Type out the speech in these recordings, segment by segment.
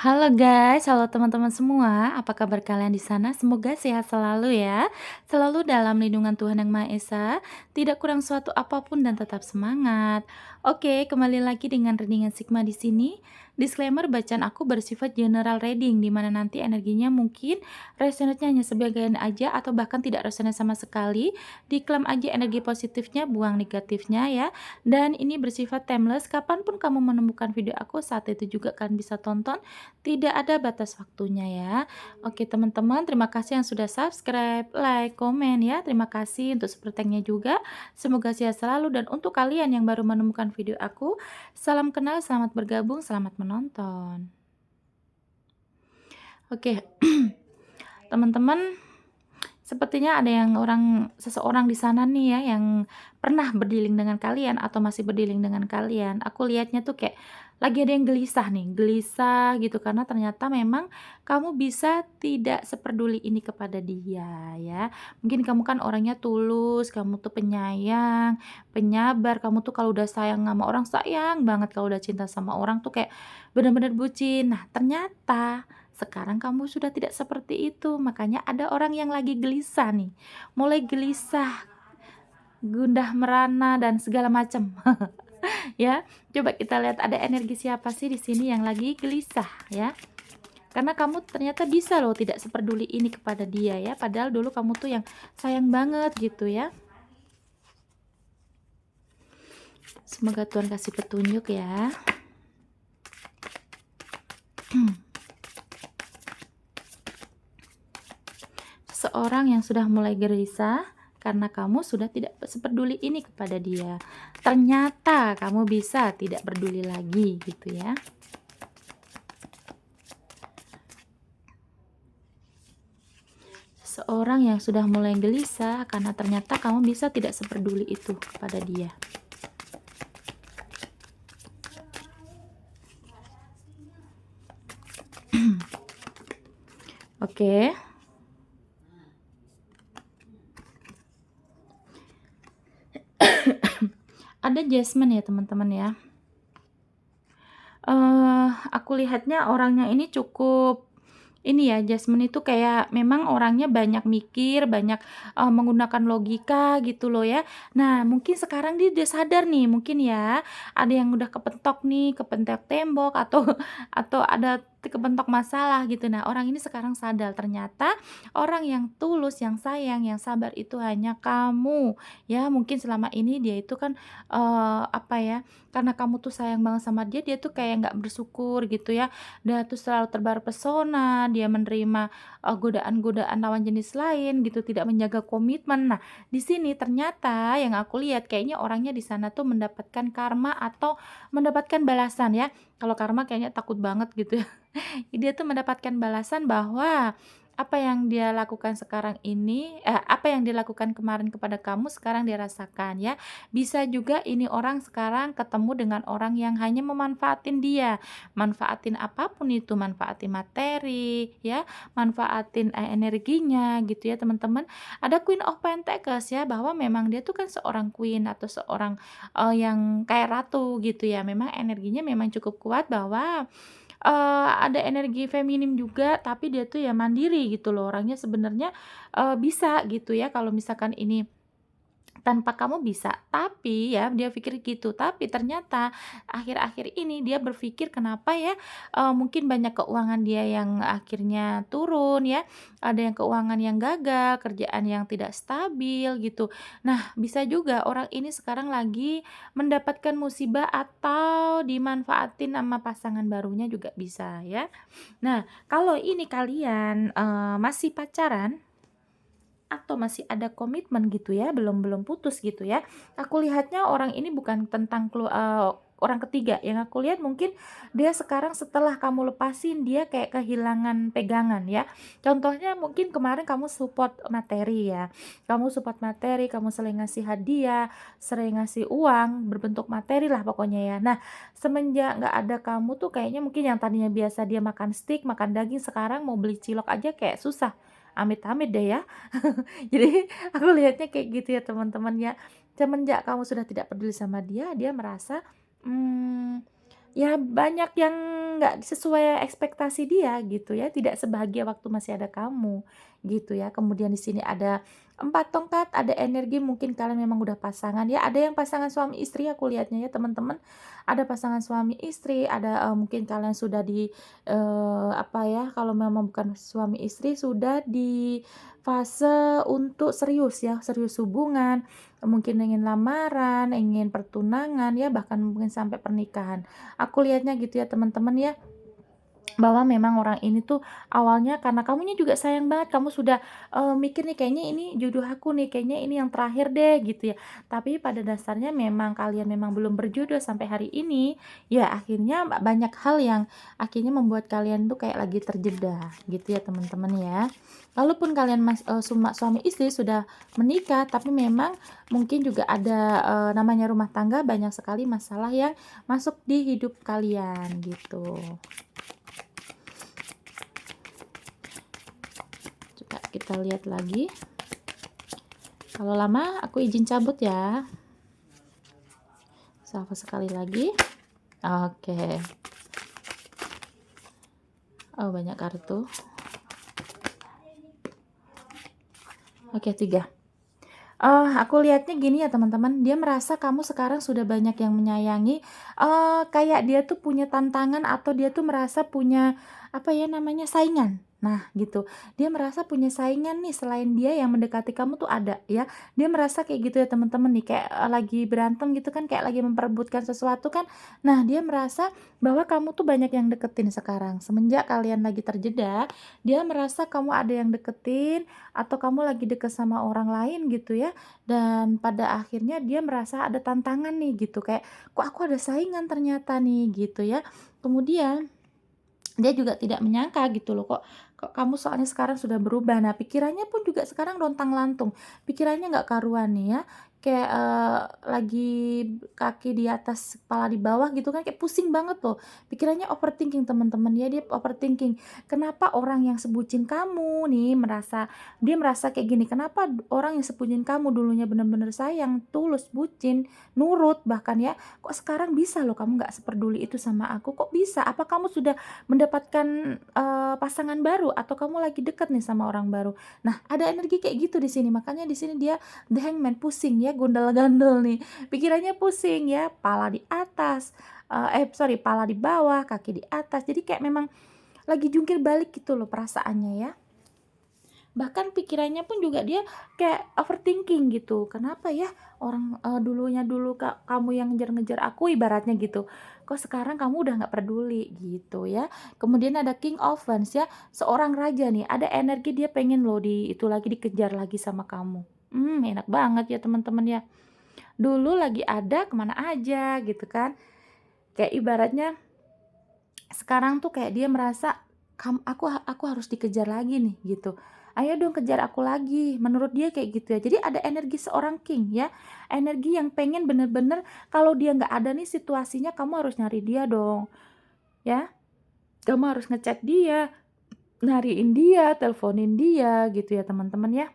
Halo guys, halo teman-teman semua. Apa kabar kalian di sana? Semoga sehat selalu ya. Selalu dalam lindungan Tuhan Yang Maha Esa, tidak kurang suatu apapun dan tetap semangat. Oke, kembali lagi dengan readingan Sigma di sini. Disclaimer, bacaan aku bersifat general reading, di mana nanti energinya mungkin resonate-nya hanya sebagian aja atau bahkan tidak resonate sama sekali. Diklaim aja energi positifnya, buang negatifnya ya. Dan ini bersifat timeless, kapanpun kamu menemukan video aku, saat itu juga kalian bisa tonton. Tidak ada batas waktunya ya. Oke teman-teman, terima kasih yang sudah subscribe, like, komen ya. Terima kasih untuk super thank-nya juga. Semoga sehat selalu, dan untuk kalian yang baru menemukan video aku, salam kenal, selamat bergabung, selamat menonton. Oke, teman-teman, sepertinya ada yang seseorang di sana nih ya yang pernah berdealing dengan kalian atau masih berdealing dengan kalian. Aku lihatnya tuh kayak lagi ada yang gelisah nih, gelisah gitu karena ternyata memang kamu bisa tidak seperduli ini kepada dia ya. Mungkin kamu kan orangnya tulus, kamu tuh penyayang, penyabar, kamu tuh kalau udah sayang sama orang sayang banget, kalau udah cinta sama orang tuh kayak bener-bener bucin. Nah, ternyata sekarang kamu sudah tidak seperti itu, makanya ada orang yang lagi gelisah nih, mulai gelisah, gundah merana dan segala macam. Ya, coba kita lihat ada energi siapa sih di sini yang lagi gelisah ya. Karena kamu ternyata bisa loh tidak seperduli ini kepada dia ya, padahal dulu kamu tuh yang sayang banget gitu ya. Semoga Tuhan kasih petunjuk ya. Seseorang yang sudah mulai gelisah karena kamu sudah tidak sepeduli ini kepada dia. Ternyata kamu bisa tidak peduli lagi gitu ya. Seseorang yang sudah mulai gelisah karena ternyata kamu bisa tidak sepeduli itu kepada dia. Oke. Ada Jasmine ya teman-teman ya. Aku lihatnya orangnya ini cukup ini ya, Jasmine itu kayak memang orangnya banyak mikir, banyak, menggunakan logika gitu loh ya. Nah, mungkin sekarang dia udah sadar nih mungkin ya, ada yang udah kepentok nih, kepentok tembok atau atau ada kepentok masalah gitu. Nah, orang ini sekarang sadar ternyata orang yang tulus, yang sayang, yang sabar itu hanya kamu, ya. Mungkin selama ini dia itu kan, apa ya, karena kamu tuh sayang banget sama dia, dia tuh kayak nggak bersyukur gitu ya. Dia tuh selalu terbawa pesona, dia menerima, godaan-godaan lawan jenis lain gitu, tidak menjaga komitmen. Nah, di sini ternyata yang aku lihat kayaknya orangnya di sana tuh mendapatkan karma atau mendapatkan balasan ya. Kalau karma kayaknya takut banget gitu ya. Dia tuh mendapatkan balasan bahwa apa yang dia lakukan sekarang ini apa yang dilakukan kemarin kepada kamu sekarang dia rasakan ya. Bisa juga ini orang sekarang ketemu dengan orang yang hanya memanfaatin dia, manfaatin apapun itu, manfaatin materi ya, manfaatin, energinya gitu ya teman-teman. Ada Queen of Pentacles ya, bahwa memang dia tuh kan seorang queen atau seorang, yang kayak ratu gitu ya. Memang energinya memang cukup kuat bahwa ada energi feminim juga, tapi dia tuh ya mandiri gitu loh orangnya sebenarnya, bisa gitu ya kalau misalkan ini tanpa kamu bisa, tapi ya dia pikir gitu, tapi ternyata akhir-akhir ini dia berpikir kenapa ya, mungkin banyak keuangan dia yang akhirnya turun ya, ada yang keuangan yang gagal, kerjaan yang tidak stabil gitu. Nah, bisa juga orang ini sekarang lagi mendapatkan musibah atau dimanfaatin sama pasangan barunya juga bisa ya. Nah, kalau ini kalian, masih pacaran atau masih ada komitmen gitu ya, belum putus gitu ya. Aku lihatnya orang ini bukan tentang orang ketiga, yang aku lihat mungkin dia sekarang setelah kamu lepasin dia kayak kehilangan pegangan ya. Contohnya mungkin kemarin kamu support materi ya, kamu support materi, kamu sering ngasih hadiah, sering ngasih uang berbentuk materi lah pokoknya ya. Nah, semenjak nggak ada kamu tuh kayaknya mungkin yang tadinya biasa dia makan steak, makan daging, sekarang mau beli cilok aja kayak susah, amit-amit deh ya. Jadi aku lihatnya kayak gitu ya teman-teman ya. Semenjak kamu sudah tidak peduli sama dia, dia merasa, mmm, ya banyak yang nggak sesuai ekspektasi dia gitu ya, tidak sebahagia waktu masih ada kamu, gitu ya. Kemudian di sini ada 4 tongkat, ada energi mungkin kalian memang udah pasangan ya, ada yang pasangan suami istri aku lihatnya ya teman-teman. Ada pasangan suami istri, ada, mungkin kalian sudah di, apa ya, kalau memang bukan suami istri sudah di fase untuk serius ya, serius hubungan, mungkin ingin lamaran, ingin pertunangan ya, bahkan mungkin sampai pernikahan. Aku lihatnya gitu ya teman-teman ya, bahwa memang orang ini tuh awalnya karena kamunya juga sayang banget, kamu sudah, mikir nih, "Kayaknya ini jodoh aku nih, kayaknya ini yang terakhir deh," gitu ya. Tapi pada dasarnya memang kalian memang belum berjodoh sampai hari ini, ya akhirnya banyak hal yang akhirnya membuat kalian tuh kayak lagi terjeda, gitu ya teman-teman ya. Walaupun kalian suami istri sudah menikah, tapi memang mungkin juga ada, namanya rumah tangga, banyak sekali masalah yang masuk di hidup kalian, gitu. Coba kita lihat lagi. Kalau lama aku izin cabut ya. Sapa sekali lagi. Oke. Oh, banyak kartu. Oke, 3. Aku lihatnya gini ya teman-teman, dia merasa kamu sekarang sudah banyak yang menyayangi, kayak dia tuh punya tantangan atau dia tuh merasa punya, apa ya namanya, saingan. Nah gitu, dia merasa punya saingan nih selain dia yang mendekati kamu tuh ada ya. Dia merasa kayak gitu ya teman-teman nih, kayak, lagi berantem gitu kan, kayak lagi memperebutkan sesuatu kan. Nah dia merasa bahwa kamu tuh banyak yang deketin sekarang. Semenjak kalian lagi terjeda, dia merasa kamu ada yang deketin, atau kamu lagi deket sama orang lain gitu ya, dan pada akhirnya dia merasa ada tantangan nih gitu, kayak, "Kok aku ada saingan ternyata nih," gitu ya. Kemudian dia juga tidak menyangka gitu loh, kok kok kamu soalnya sekarang sudah berubah. Nah, pikirannya pun juga sekarang lontang-lantung, pikirannya nggak karuan nih ya, kayak, lagi kaki di atas, kepala di bawah gitu kan, kayak pusing banget loh. Pikirannya overthinking teman-teman ya, dia overthinking. Kenapa orang yang sebutin kamu nih dia merasa kayak gini, "Kenapa orang yang sebutin kamu dulunya bener-bener sayang, tulus, bucin, nurut bahkan ya, kok sekarang bisa loh kamu nggak seperduli itu sama aku? Kok bisa? Apa kamu sudah mendapatkan, pasangan baru atau kamu lagi deket nih sama orang baru. Nah, ada energi kayak gitu di sini, makanya di sini dia The Hangman, pusing ya, gondal-gandul nih. Pikirannya pusing ya, pala di atas, sorry, pala di bawah, kaki di atas. Jadi kayak memang lagi jungkir balik gitu loh perasaannya ya. Bahkan pikirannya pun juga dia kayak overthinking gitu, "Kenapa ya orang, dulunya dulu kamu yang ngejar-ngejar aku," ibaratnya gitu, "kok sekarang kamu udah nggak peduli?" Gitu ya. Kemudian ada King of Wands ya, seorang raja nih, ada energi dia pengen loh itu lagi dikejar lagi sama kamu. Enak banget ya teman-teman ya. Dulu lagi ada kemana aja gitu kan. Kayak ibaratnya sekarang tuh kayak dia merasa, aku harus dikejar lagi nih," gitu. "Ayo dong kejar aku lagi," menurut dia kayak gitu ya. Jadi ada energi seorang king ya, energi yang pengen bener-bener kalau dia nggak ada nih situasinya kamu harus nyari dia dong, ya. Kamu harus ngechat dia, nyariin dia, teleponin dia gitu ya teman-teman ya.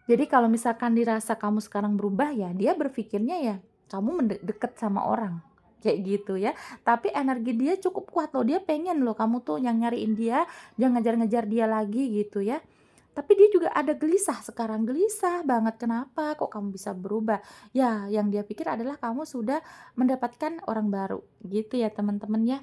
Jadi kalau misalkan dirasa kamu sekarang berubah ya, dia berpikirnya ya kamu deket sama orang, kayak gitu ya. Tapi energi dia cukup kuat loh, dia pengen loh kamu tuh yang nyariin dia, jangan ngejar-ngejar dia lagi gitu ya. Tapi dia juga ada gelisah sekarang, gelisah banget, "Kenapa kok kamu bisa berubah?" Ya, yang dia pikir adalah kamu sudah mendapatkan orang baru, gitu ya teman-teman ya.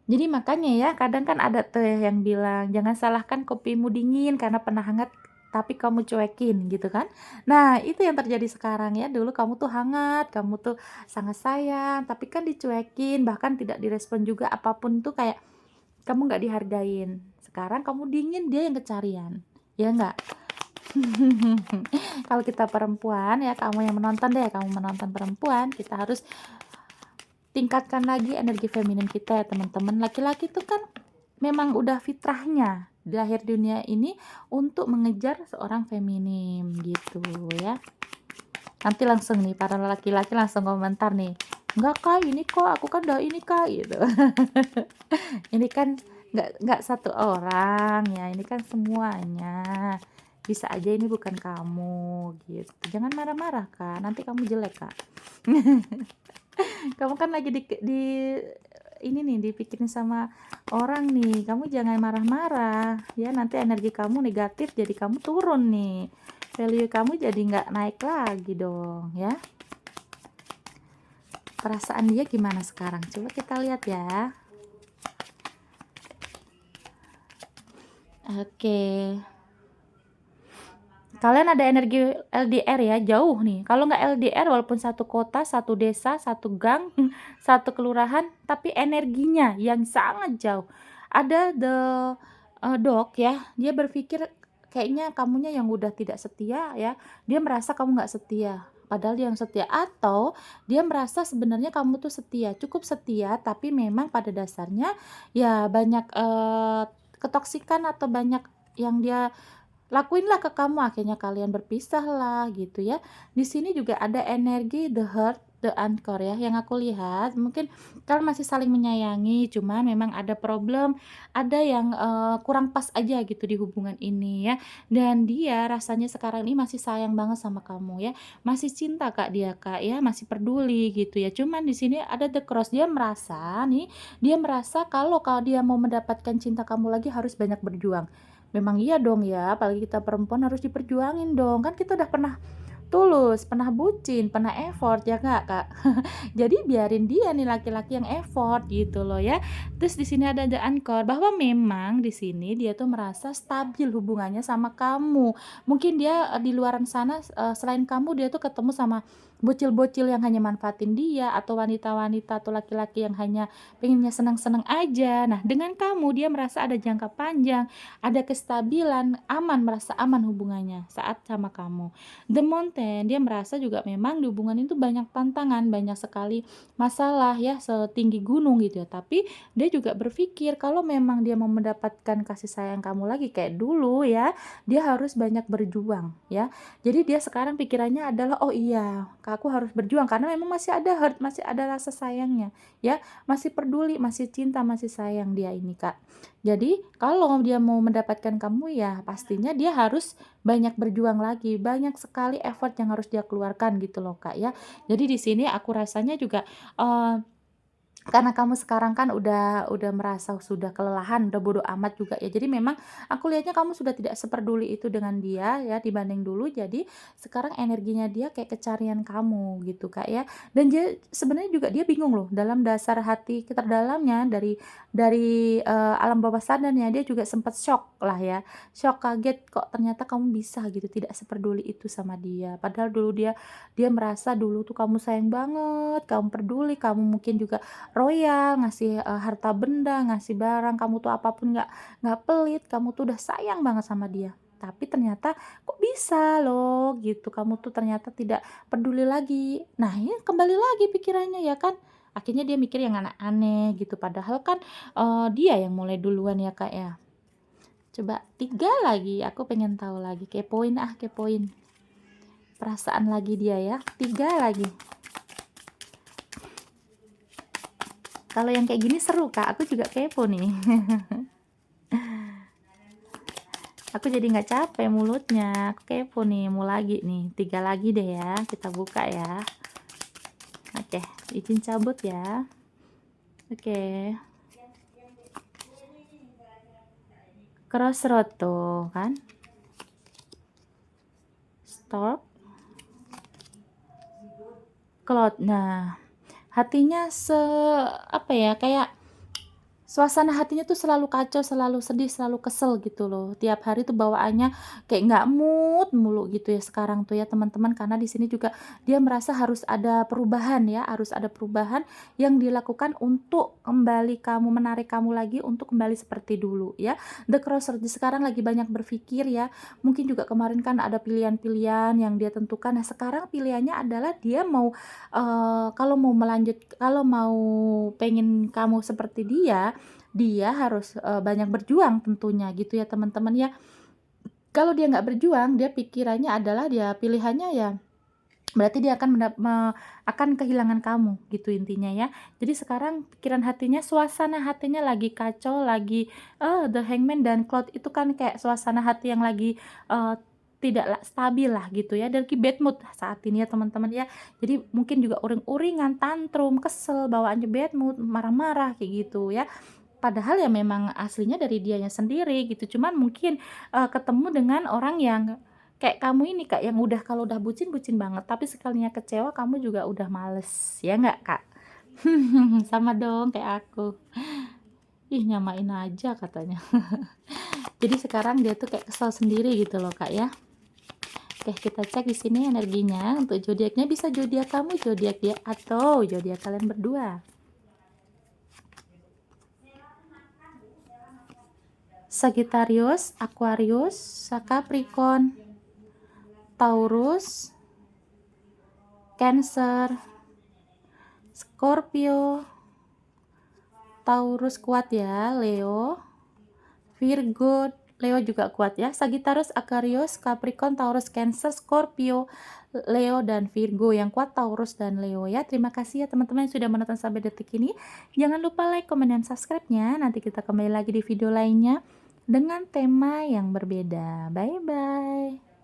Jadi makanya ya, kadang kan ada tuh yang bilang, "Jangan salahkan kopimu dingin karena pernah hangat tapi kamu cuekin," gitu kan. Nah, itu yang terjadi sekarang ya, dulu kamu tuh hangat, kamu tuh sangat sayang, tapi kan dicuekin, bahkan tidak direspon juga, apapun tuh kayak kamu nggak dihargain. Sekarang kamu dingin, dia yang kecarian, ya nggak? Kalau kita perempuan ya, kamu yang menonton deh, kamu menonton perempuan, kita harus tingkatkan lagi energi feminin kita ya teman-teman. Laki-laki tuh kan memang udah fitrahnya di lahir dunia ini untuk mengejar seorang feminim gitu ya. Nanti langsung nih para laki-laki langsung komentar nih, "Enggak Kak, ini kok aku kan udah ini Kak," gitu. Ini kan nggak satu orang ya, ini kan semuanya. Bisa aja ini bukan kamu gitu. Jangan marah-marah Kak, nanti kamu jelek Kak. Kamu kan lagi di ini nih, dipikirin sama orang nih, kamu jangan marah-marah, ya nanti energi kamu negatif jadi kamu turun nih, value kamu jadi nggak naik lagi dong ya. Perasaan dia gimana sekarang? Coba kita lihat ya. Oke. Kalian ada energi LDR ya, jauh nih. Kalau nggak LDR walaupun satu kota, satu desa, satu gang, satu kelurahan, tapi energinya yang sangat jauh. Ada dog ya, dia berpikir kayaknya kamunya yang udah tidak setia ya. Dia merasa kamu nggak setia, padahal dia yang setia. Atau dia merasa sebenarnya kamu tuh setia, cukup setia, tapi memang pada dasarnya ya banyak ketoksikan atau banyak yang dia lakuinlah ke kamu, akhirnya kalian berpisah lah gitu ya. Di sini juga ada energi the heart, the anchor ya, yang aku lihat mungkin kalian masih saling menyayangi, cuman memang ada problem, ada yang kurang pas aja gitu di hubungan ini ya. Dan dia rasanya sekarang ini masih sayang banget sama kamu ya, masih cinta Kak dia Kak ya, masih peduli gitu ya. Cuman di sini ada the cross, dia merasa nih, dia merasa kalau dia mau mendapatkan cinta kamu lagi harus banyak berjuang. Memang iya dong ya, apalagi kita perempuan harus diperjuangin dong, kan kita udah pernah tulus, pernah bucin, pernah effort ya nggak Kak? Jadi biarin dia nih laki-laki yang effort gitu loh ya. Terus di sini ada the anchor bahwa memang di sini dia tuh merasa stabil hubungannya sama kamu. Mungkin dia di luaran sana selain kamu dia tuh ketemu sama bocil-bocil yang hanya manfaatin dia atau wanita-wanita atau laki-laki yang hanya pengennya senang-senang aja. Nah, dengan kamu dia merasa ada jangka panjang, ada kestabilan, aman, merasa aman hubungannya saat sama kamu. The Mountain, dia merasa juga memang di hubungan itu banyak tantangan, banyak sekali masalah ya, setinggi gunung gitu ya. Tapi dia juga berpikir kalau memang dia mau mendapatkan kasih sayang kamu lagi kayak dulu ya, dia harus banyak berjuang ya. Jadi dia sekarang pikirannya adalah oh iya, aku harus berjuang karena memang masih ada hurt, masih ada rasa sayangnya ya, masih peduli, masih cinta, masih sayang dia ini Kak. Jadi kalau dia mau mendapatkan kamu ya pastinya dia harus banyak berjuang lagi, banyak sekali effort yang harus dia keluarkan gitu loh Kak ya. Jadi di sini aku rasanya juga, eee karena kamu sekarang kan udah merasa sudah kelelahan, udah bodo amat juga ya. Jadi memang aku lihatnya kamu sudah tidak seperduli itu dengan dia ya dibanding dulu. Jadi sekarang energinya dia kayak kecarian kamu gitu Kak ya. Dan dia sebenarnya juga dia bingung loh dalam dasar hati terdalamnya dari alam bawah sadarnya dia juga sempat shock lah ya. Shock, kaget kok ternyata kamu bisa gitu tidak seperduli itu sama dia. Padahal dulu dia merasa dulu tuh kamu sayang banget, kamu peduli, kamu mungkin juga royal, ngasih, harta benda, ngasih barang, kamu tuh apapun nggak pelit, kamu tuh udah sayang banget sama dia. Tapi ternyata kok bisa loh gitu, kamu tuh ternyata tidak peduli lagi. Nah, ini kembali lagi pikirannya ya kan. Akhirnya dia mikir yang aneh-aneh gitu, padahal kan, dia yang mulai duluan ya, Kak, ya. Coba 3 lagi, aku pengen tahu lagi, kepoin ah, kepoin. Perasaan lagi dia ya, 3 lagi. Kalau yang kayak gini seru Kak, aku juga kepo nih. Aku jadi nggak capek mulutnya, aku kepo nih, mau lagi nih, 3 lagi deh ya, kita buka ya. Oke, izin cabut ya. Oke, crossroad tuh kan, stop, cloud. Nah, hatinya apa ya, kayak suasana hatinya tuh selalu kacau, selalu sedih, selalu kesel gitu loh. Tiap hari tuh bawaannya kayak nggak mood mulu gitu ya sekarang tuh ya teman-teman. Karena di sini juga dia merasa harus ada perubahan ya, harus ada perubahan yang dilakukan untuk kembali kamu, menarik kamu lagi untuk kembali seperti dulu ya. The Crossroad sekarang lagi banyak berpikir ya. Mungkin juga kemarin kan ada pilihan-pilihan yang dia tentukan. Nah, sekarang pilihannya adalah dia mau kalau mau melanjut, kalau mau pengen kamu seperti dia harus, banyak berjuang tentunya gitu ya teman-teman ya. Kalau dia nggak berjuang, dia pikirannya adalah dia pilihannya ya berarti dia akan akan kehilangan kamu gitu intinya ya. Jadi sekarang pikiran hatinya, suasana hatinya lagi kacau, lagi The Hangman dan Cloud itu kan kayak suasana hati yang lagi, eee, tidak stabil lah gitu ya, dan lagi bad mood saat ini ya teman-teman ya. Jadi mungkin juga uring-uringan, tantrum, kesel, bawaannya bad mood, marah-marah kayak gitu ya. Padahal ya memang aslinya dari dianya sendiri gitu, cuman mungkin, ketemu dengan orang yang kayak kamu ini Kak, yang udah kalau udah bucin, bucin banget, tapi sekalinya kecewa kamu juga udah males, ya nggak Kak? Sama dong kayak aku. Ih, nyamain aja katanya. Jadi sekarang dia tuh kayak kesel sendiri gitu loh Kak ya. Oke, kita cek di sini energinya untuk zodiaknya, bisa zodiak kamu, zodiak dia, atau zodiak kalian berdua. Sagittarius, Aquarius, Capricorn, Taurus, Cancer, Scorpio, Taurus kuat ya, Leo, Virgo, Leo juga kuat ya, Sagittarius, Aquarius, Capricorn, Taurus, Cancer, Scorpio, Leo dan Virgo. Yang kuat Taurus dan Leo ya. Terima kasih ya teman-teman yang sudah menonton sampai detik ini. Jangan lupa like, komen, dan subscribe-nya. Nanti kita kembali lagi di video lainnya dengan tema yang berbeda. Bye bye.